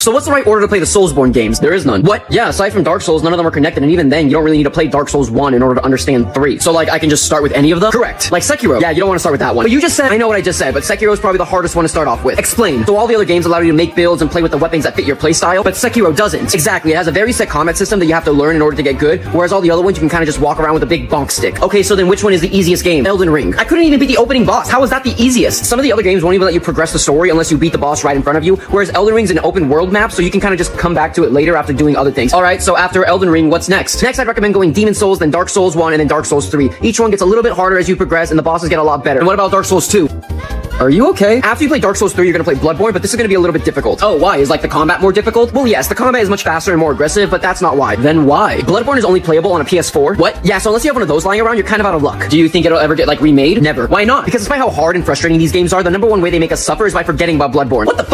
So what's the right order to play the Soulsborne games? There is none. What? Yeah, aside from Dark Souls, none of them are connected, and even then, you don't really need to play Dark Souls 1 in order to understand 3. So like, I can just start with any of them? Correct. Like Sekiro. Yeah, you don't want to start with that one. But you just said, I know what I just said, but Sekiro is probably the hardest one to start off with. Explain. So all the other games allow you to make builds and play with the weapons that fit your playstyle, but Sekiro doesn't. Exactly, it has a very set combat system that you have to learn in order to get good, whereas all the other ones you can kind of just walk around with a big bonk stick. Okay, so then which one is the easiest game? Elden Ring. I couldn't even beat the opening boss. How is that the easiest? Some of the other games won't even let you progress the story unless you beat the boss right in front of you, whereas Elden Ring's an open world map, so you can kind of just come back to it later after doing other things. Alright, so after Elden Ring, what's next? Next, I'd recommend going Demon Souls, then Dark Souls 1, and then Dark Souls 3. Each one gets a little bit harder as you progress, and the bosses get a lot better. And what about Dark Souls 2? Are you okay? After you play Dark Souls 3, you're gonna play Bloodborne, but this is gonna be a little bit difficult. Oh, why? Is like the combat more difficult? Well, yes, the combat is much faster and more aggressive, but that's not why. Then why? Bloodborne is only playable on a PS4. What? Yeah, so unless you have one of those lying around, you're kind of out of luck. Do you think it'll ever get, like, remade? Never. Why not? Because despite how hard and frustrating these games are, the #1 way they make us suffer is by forgetting about Bloodborne. What the fuck?